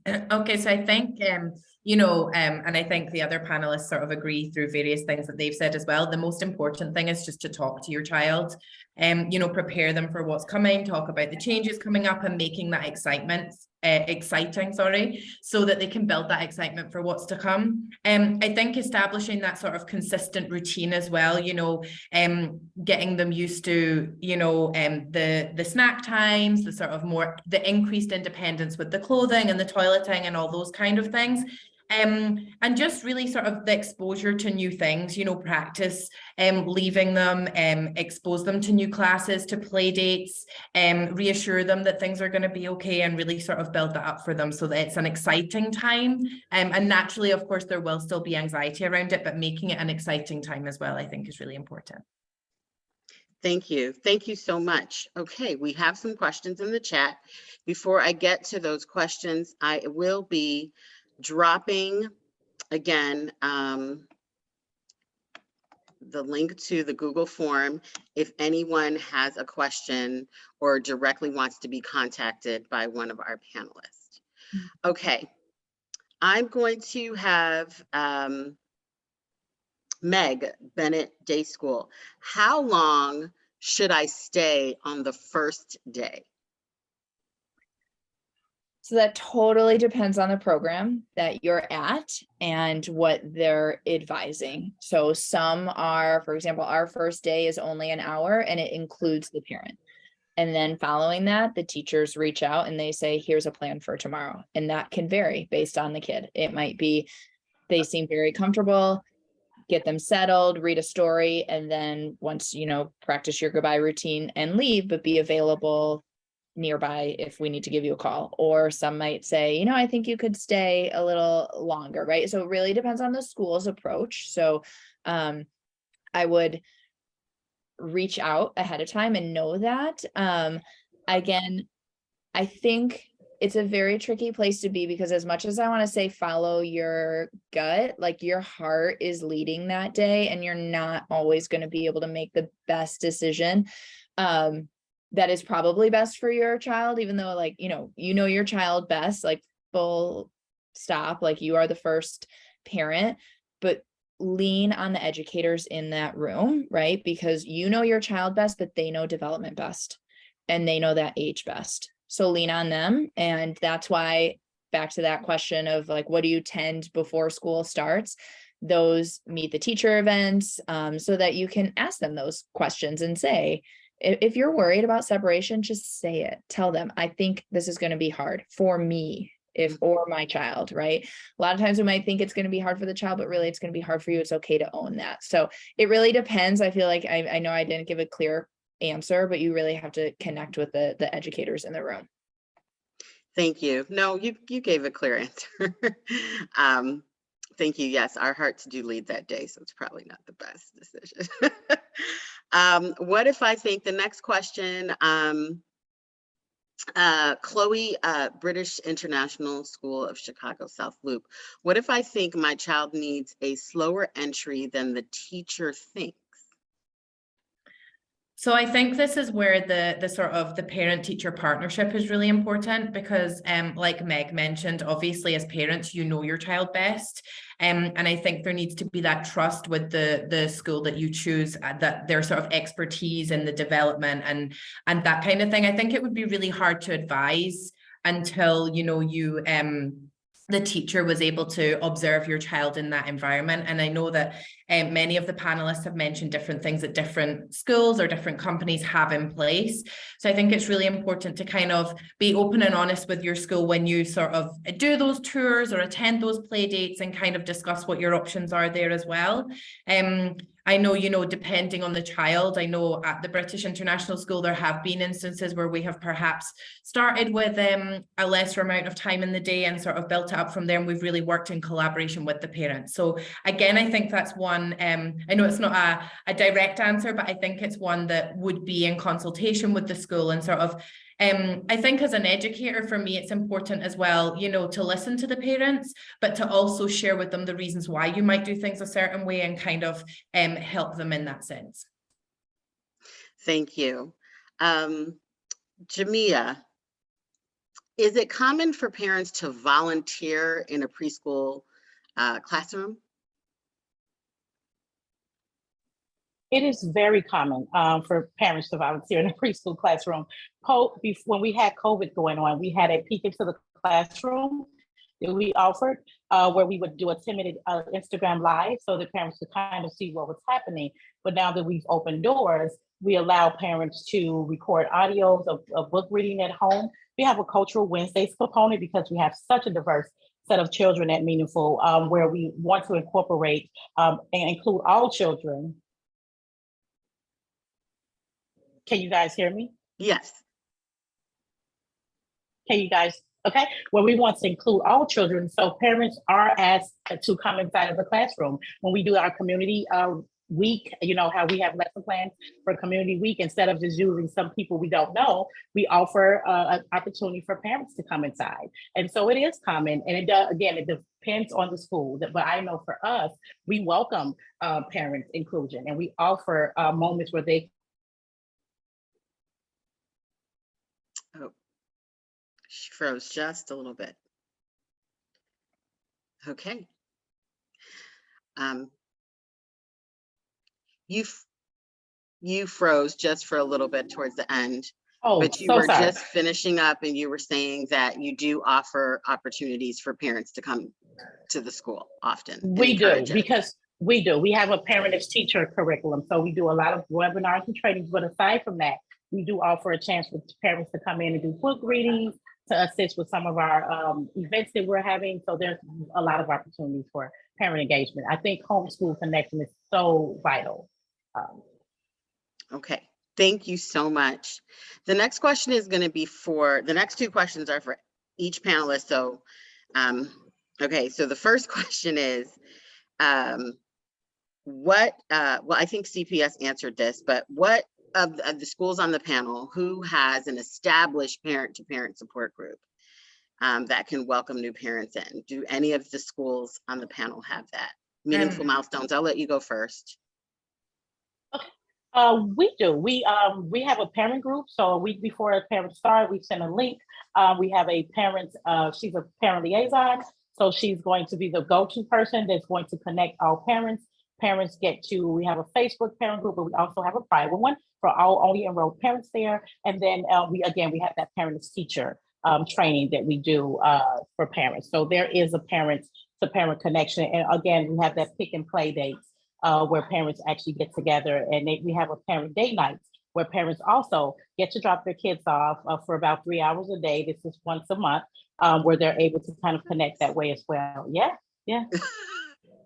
Okay, so I think, and I think the other panelists sort of agree through various things that they've said as well. The most important thing is just to talk to your child and, prepare them for what's coming, talk about the changes coming up and making that exciting, so that they can build that excitement for what's to come. I think establishing that sort of consistent routine as well, getting them used to, the snack times, the increased independence with the clothing and the toileting and all those kind of things. And just really sort of the exposure to new things, practice leaving them, expose them to new classes, to play dates, reassure them that things are going to be okay, and really sort of build that up for them so that it's an exciting time. And naturally, of course, there will still be anxiety around it, but making it an exciting time as well, I think, is really important. Thank you. Thank you so much. Okay, we have some questions in the chat. Before I get to those questions, I will be dropping again the link to the Google form if anyone has a question or directly wants to be contacted by one of our panelists. Okay, I'm going to have Meg Bennett Day School. How long should I stay on the first day? So that totally depends on the program that you're at and what they're advising. So some are, for example, our first day is only an hour and it includes the parent. And then following that, the teachers reach out and they say, here's a plan for tomorrow. And that can vary based on the kid. It might be, they seem very comfortable, get them settled, read a story, and then once, practice your goodbye routine and leave, but be available nearby if we need to give you a call. Or some might say, I think you could stay a little longer, right? So it really depends on the school's approach. So I would reach out ahead of time and know that. Again, I think it's a very tricky place to be, because as much as I want to say follow your gut, like your heart is leading that day and you're not always going to be able to make the best decision that is probably best for your child, even though your child best, like full stop, like you are the first parent, but lean on the educators in that room, right? Because your child best, but they know development best and they know that age best. So lean on them. And that's why, back to that question of like, what do you tend before school starts? Those meet the teacher events, so that you can ask them those questions and say, if you're worried about separation, just say it. Tell them, I think this is going to be hard for me or my child, right? A lot of times we might think it's going to be hard for the child, but really it's going to be hard for you. It's okay to own that. So it really depends. I feel like I know I didn't give a clear answer, but you really have to connect with the educators in the room. Thank you. No, you gave a clear answer. Thank you. Yes, our hearts do lead that day, so it's probably not the best decision. What if I think the next question, Chloe, British International School of Chicago South Loop. What if I think my child needs a slower entry than the teacher thinks? So I think this is where the sort of the parent-teacher partnership is really important because like Meg mentioned, obviously as parents, you know your child best. And I think there needs to be that trust with the school that you choose, that their sort of expertise in the development and that kind of thing. I think it would be really hard to advise until, you know, the teacher was able to observe your child in that environment. And I know that many of the panelists have mentioned different things that different schools or different companies have in place. So I think it's really important to kind of be open and honest with your school when you sort of do those tours or attend those play dates and kind of discuss what your options are there as well. I know, you know, depending on the child, I know at the British International School, there have been instances where we have perhaps started with a lesser amount of time in the day and sort of built it up from there. And we've really worked in collaboration with the parents. So again, I think that's one, I know it's not a direct answer, but I think it's one that would be in consultation with the school and sort of I think as an educator, for me, it's important as well, you know, to listen to the parents, but to also share with them the reasons why you might do things a certain way and kind of help them in that sense. Thank you. Jamia, is it common for parents to volunteer in a preschool classroom? It is very common for parents to volunteer in a preschool classroom. When we had COVID going on, we had a peek into the classroom that we offered where we would do a 10-minute Instagram live so the parents could kind of see what was happening. But now that we've opened doors, we allow parents to record audios of book reading at home. We have a Cultural Wednesdays component because we have such a diverse set of children at Meaningful where we want to incorporate and include all children. Can you guys hear me? Yes. Can you guys, okay? Well, we want to include all children, so parents are asked to come inside of the classroom. When we do our community week, you know, how we have lesson plans for community week, instead of just using some people we don't know, we offer an opportunity for parents to come inside. And so it is common, and it does, again, it depends on the school, but I know for us, we welcome parents' inclusion, and we offer moments where they She froze just a little bit. Okay. You froze just for a little bit towards the end, but you so were sorry. just finishing up and you were saying that you do offer opportunities for parents to come to the school often. We do, because we do. We have a parent as teacher curriculum. So we do a lot of webinars and trainings, but aside from that, we do offer a chance for parents to come in and do book readings, to assist with some of our events that we're having. So there's a lot of opportunities for parent engagement. I think homeschool connection is so vital. Okay, thank you so much. The next question is going to be the next two questions are for each panelist. So, okay, so the first question is, well, I think CPS answered this, but what of the schools on the panel, who has an established parent-to-parent support group that can welcome new parents in? Do any of the schools on the panel have that? Meaningful Milestones, I'll let you go first. We do. We have a parent group. So a week before a parent start, we send a link. We have a parent, she's a parent liaison. So she's going to be the go-to person that's going to connect all parents. Parents we have a Facebook parent group, but we also have a private one for all only enrolled parents there. And then we have that parent as teacher training that we do for parents. So there is a parent-to-parent connection. And again, we have that pick and play dates where parents actually get together, and we have a parent date night where parents also get to drop their kids off for about 3 hours a day. This is once a month where they're able to kind of connect that way as well. Yeah.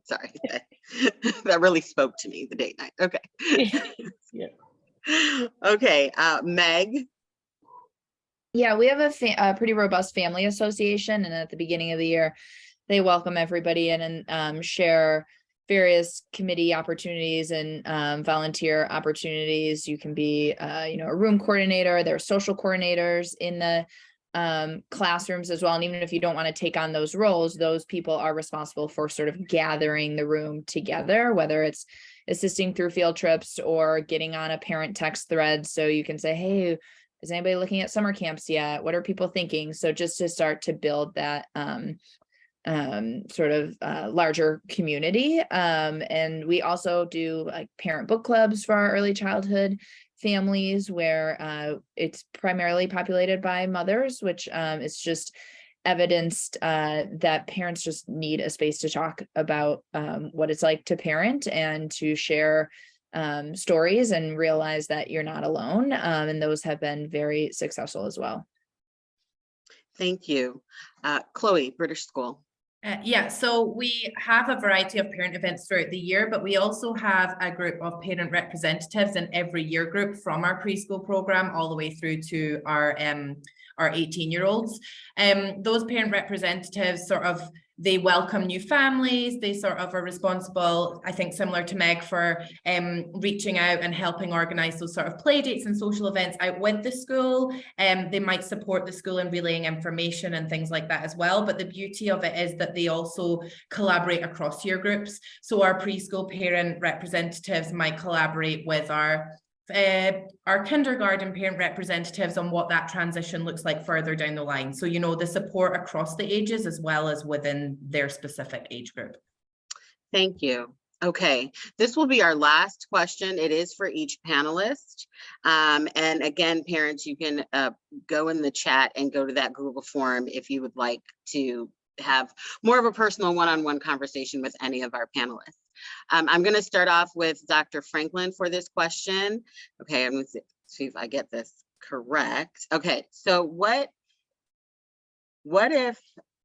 Sorry, that really spoke to me, the date night. Okay. Yeah. Okay, Meg. Yeah, we have a pretty robust family association, and at the beginning of the year, they welcome everybody in and share various committee opportunities and volunteer opportunities. You can be, a room coordinator. There are social coordinators in the classrooms as well. And even if you don't want to take on those roles, those people are responsible for sort of gathering the room together, whether it's, assisting through field trips or getting on a parent text thread. So you can say, hey, is anybody looking at summer camps yet? What are people thinking? So just to start to build that sort of larger community. And we also do like parent book clubs for our early childhood families where it's primarily populated by mothers, which is just evidenced that parents just need a space to talk about what it's like to parent and to share stories and realize that you're not alone. And those have been very successful as well. Thank you. Chloe, British School. Yeah, so we have a variety of parent events throughout the year, but we also have a group of parent representatives in every year group from our preschool program all the way through to our 18-year-olds. Those parent representatives sort of, they welcome new families. They sort of are responsible, I think similar to Meg, for reaching out and helping organize those sort of play dates and social events out with the school. They might support the school in relaying information and things like that as well. But the beauty of it is that they also collaborate across year groups. So our preschool parent representatives might collaborate with our kindergarten parent representatives on what that transition looks like further down the line. So, you know, the support across the ages as well as within their specific age group. Thank you. Okay, this will be our last question. It is for each panelist. And again, parents, you can go in the chat and go to that Google form if you would like to have more of a personal one-on-one conversation with any of our panelists. I'm going to start off with Dr. Franklin for this question. Okay, I'm going to see if I get this correct. Okay, so what if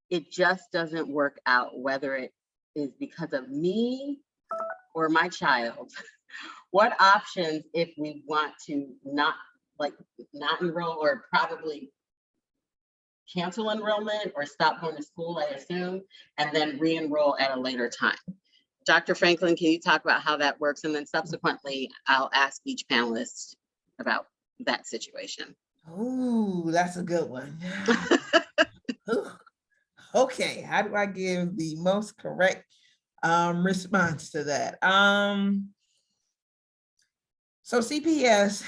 it just doesn't work out, whether it is because of me or my child? What options if we want to not enroll or probably cancel enrollment or stop going to school, I assume, and then re-enroll at a later time? Dr. Franklin, can you talk about how that works? And then subsequently, I'll ask each panelist about that situation. Oh, that's a good one. Okay, how do I give the most correct response to that? So CPS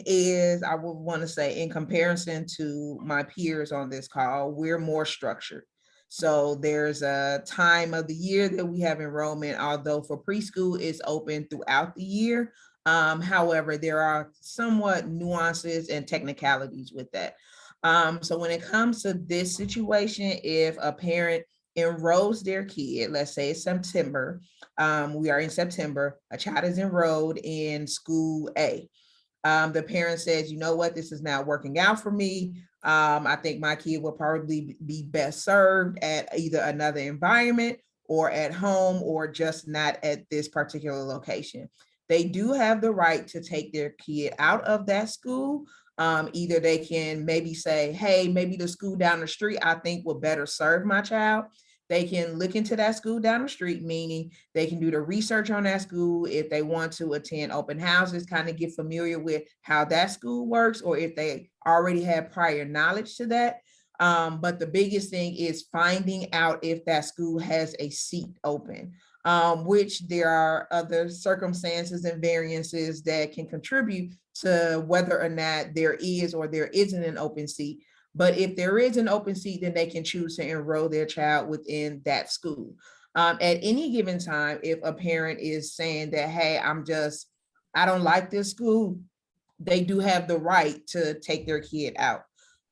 is, I would want to say, in comparison to my peers on this call, we're more structured. So there's a time of the year that we have enrollment, although for preschool it's open throughout the year. However, there are somewhat nuances and technicalities with that. So when it comes to this situation, if a parent enrolls their kid, let's say it's September, we are in September, a child is enrolled in school A. The parent says, you know what, this is not working out for me. I think my kid will probably be best served at either another environment or at home or just not at this particular location. They do have the right to take their kid out of that school. Either they can maybe say, hey, maybe the school down the street I think will better serve my child. They can look into that school down the street, meaning they can do the research on that school if they want to attend open houses, kind of get familiar with how that school works, or if they already have prior knowledge to that. But the biggest thing is finding out if that school has a seat open, which there are other circumstances and variances that can contribute to whether or not there is or there isn't an open seat. But if there is an open seat, then they can choose to enroll their child within that school. At any given time, if a parent is saying that, hey, I don't like this school, they do have the right to take their kid out.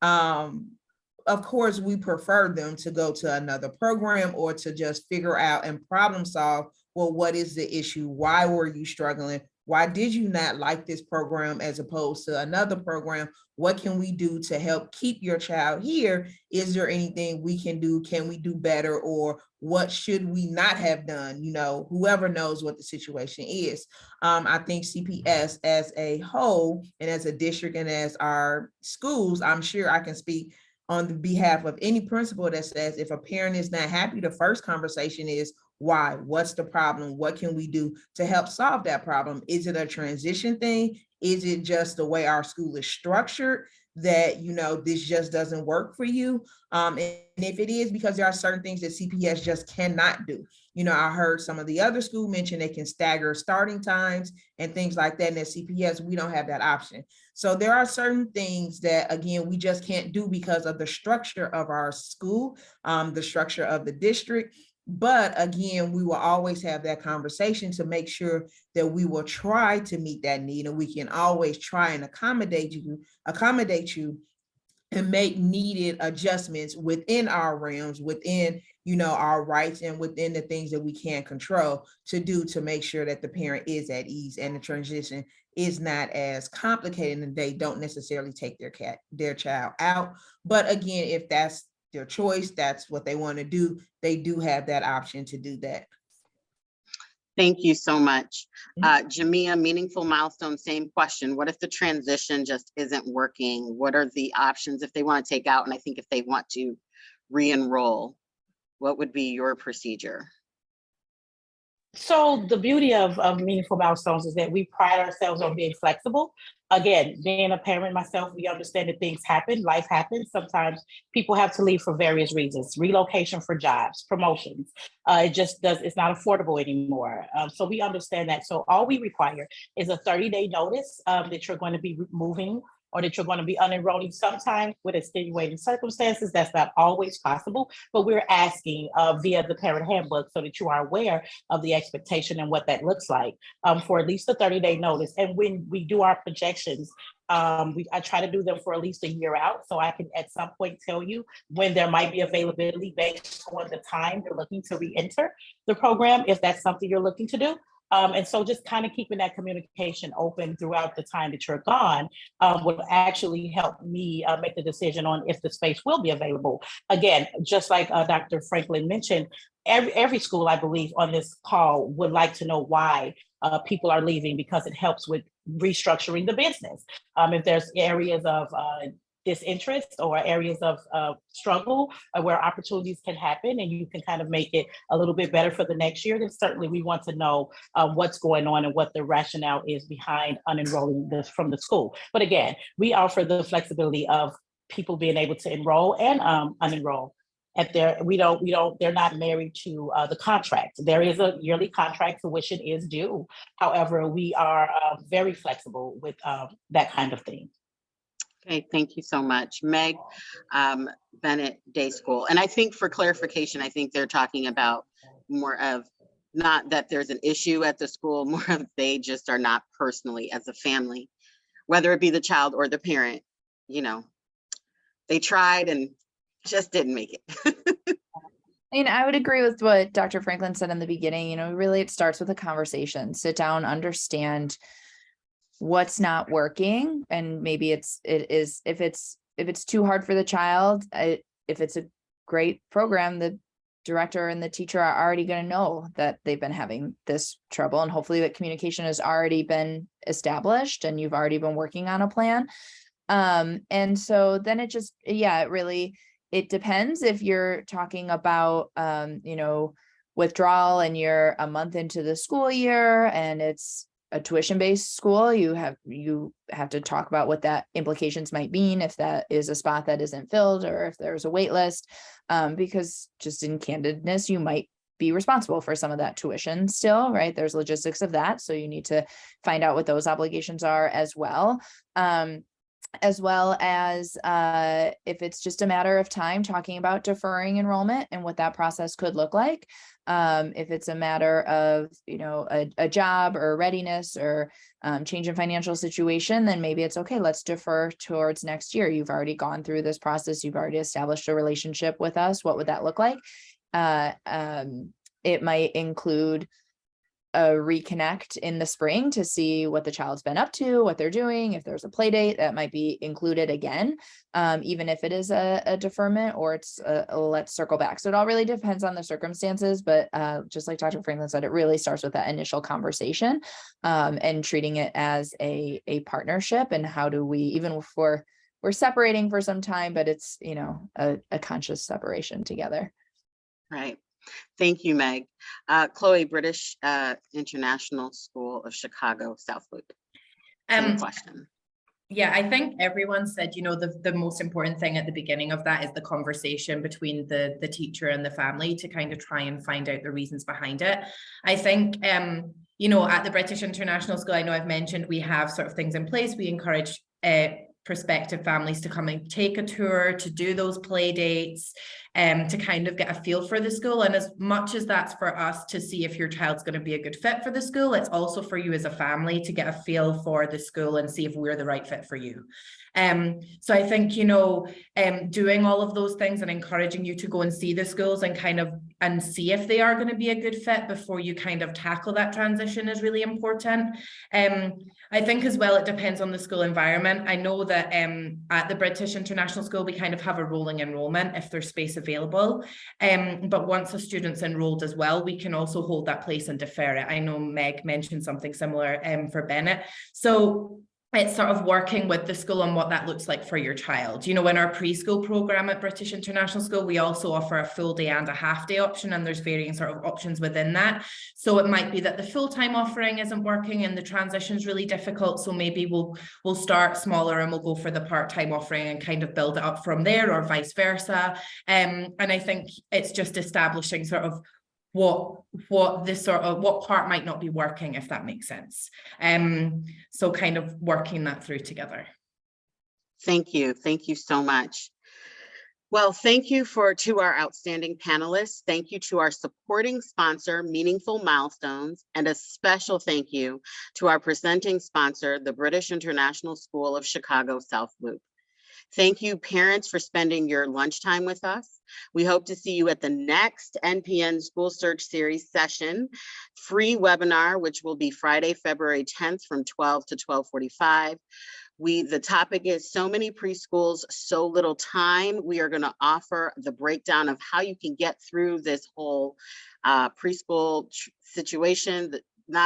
Of course, we prefer them to go to another program or to just figure out and problem solve, well, what is the issue? Why were you struggling? Why did you not like this program as opposed to another program? What can we do to help keep your child here? Is there anything we can do? Can we do better? Or what should we not have done? You know, whoever knows what the situation is. I think CPS as a whole and as a district and as our schools, I'm sure I can speak on the behalf of any principal that says if a parent is not happy, the first conversation is, why? What's the problem? What can we do to help solve that problem? Is it a transition thing? Is it just the way our school is structured that, you know, this just doesn't work for you. And if it is, because there are certain things that CPS just cannot do. You know, I heard some of the other school mention they can stagger starting times and things like that. And at CPS, we don't have that option. So there are certain things that, again, we just can't do because of the structure of our school, the structure of the district. But again, we will always have that conversation to make sure that we will try to meet that need, and we can always try and accommodate you and make needed adjustments within our realms, within, you know, our rights and within the things that we can control to do to make sure that the parent is at ease and the transition is not as complicated and they don't necessarily take their child out. But again, if that's their choice, that's what they want to do, they do have that option to do that. Thank you so much. Jamia, meaningful milestone, same question. What if the transition just isn't working? What are the options if they want to take out? And I think if they want to re-enroll, what would be your procedure? So the beauty of meaningful milestones is that we pride ourselves on being flexible. Again, being a parent myself, we understand that things happen, life happens. Sometimes people have to leave for various reasons, relocation for jobs, promotions. It's not affordable anymore. So we understand that. So all we require is a 30-day notice that you're going to be moving or that you're going to be unenrolling. Sometimes with extenuating circumstances, that's not always possible, but we're asking via the parent handbook so that you are aware of the expectation and what that looks like for at least a 30-day notice. And when we do our projections, I try to do them for at least a year out, so I can at some point tell you when there might be availability based on the time you're looking to re-enter the program, if that's something you're looking to do. And so just kind of keeping that communication open throughout the time that you're gone will actually help me make the decision on if the space will be available. Again, just like Dr. Franklin mentioned, every school, I believe, on this call would like to know why people are leaving, because it helps with restructuring the business. If there's areas of disinterest or areas of struggle where opportunities can happen and you can kind of make it a little bit better for the next year, then certainly we want to know what's going on and what the rationale is behind unenrolling this from the school. But again, we offer the flexibility of people being able to enroll and unenroll. They're not married to the contract. There is a yearly contract, tuition is due. However, we are very flexible with that kind of thing. Okay, thank you so much. Meg, Bennett Day School. And I think for clarification, I think they're talking about more of not that there's an issue at the school, more of they just are not personally as a family, whether it be the child or the parent, you know, they tried and just didn't make it. And I would agree with what Dr. Franklin said in the beginning. You know, really it starts with a conversation, sit down, understand what's not working. And maybe it is, if it's too hard for the child, if it's a great program, the director and the teacher are already going to know that they've been having this trouble. And hopefully that communication has already been established and you've already been working on a plan. And so then it just, it depends if you're talking about, withdrawal and you're a month into the school year and it's a tuition-based school, you have to talk about what that implications might mean if that is a spot that isn't filled or if there's a wait list, because just in candidness, you might be responsible for some of that tuition still, right? There's logistics of that. So you need to find out what those obligations are as well. As well as if it's just a matter of time talking about deferring enrollment and what that process could look like. If it's a matter of, a job or readiness or change in financial situation, then maybe it's okay, let's defer towards next year. You've already gone through this process. You've already established a relationship with us. What would that look like? It might include a reconnect in the spring to see what the child's been up to, what they're doing. If there's a play date, that might be included again, even if it is a deferment or it's a let's circle back. So it all really depends on the circumstances, but just like Dr. Franklin said, it really starts with that initial conversation and treating it as a partnership. And how do we, even if we're separating for some time, but it's, a conscious separation together. Right. Thank you, Meg. Chloe, British International School of Chicago, South Loop. Same question. Yeah, I think everyone said, the most important thing at the beginning of that is the conversation between the teacher and the family to kind of try and find out the reasons behind it. I think, at the British International School, I know I've mentioned we have sort of things in place. We encourage prospective families to come and take a tour, to do those play dates, to kind of get a feel for the school. And as much as that's for us to see if your child's going to be a good fit for the school, it's also for you as a family to get a feel for the school and see if we're the right fit for you. So I think, doing all of those things and encouraging you to go and see the schools and see if they are going to be a good fit before you kind of tackle that transition is really important. I think as well, it depends on the school environment. I know that at the British International School, we kind of have a rolling enrollment if there's space available. But once a student's enrolled as well, we can also hold that place and defer it. I know Meg mentioned something similar for Bennett. So it's sort of working with the school on what that looks like for your child. In our preschool program at British International School, we also offer a full day and a half day option, and there's varying sort of options within that. So it might be that the full-time offering isn't working and the transition is really difficult. So maybe we'll start smaller and we'll go for the part-time offering and kind of build it up from there, or vice versa. And I think it's just establishing sort of what part might not be working, if that makes sense. So kind of working that through together. Thank you so much. Well, thank you to our outstanding panelists. Thank you to our supporting sponsor, Meaningful Milestones, and a special thank you to our presenting sponsor, the British International School of Chicago South Loop. Thank you, parents, for spending your lunchtime with us. We hope to see you at the next NPN School Search Series session, free webinar, which will be Friday, February 10th from 12 to 12:45. The topic is so many preschools, so little time. We are going to offer the breakdown of how you can get through this whole preschool situation.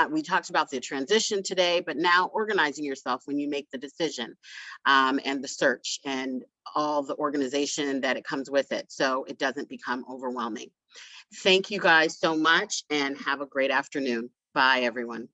We talked about the transition today, but now organizing yourself when you make the decision, and the search and all the organization that it comes with it, so it doesn't become overwhelming. Thank you guys so much and have a great afternoon. Bye, everyone.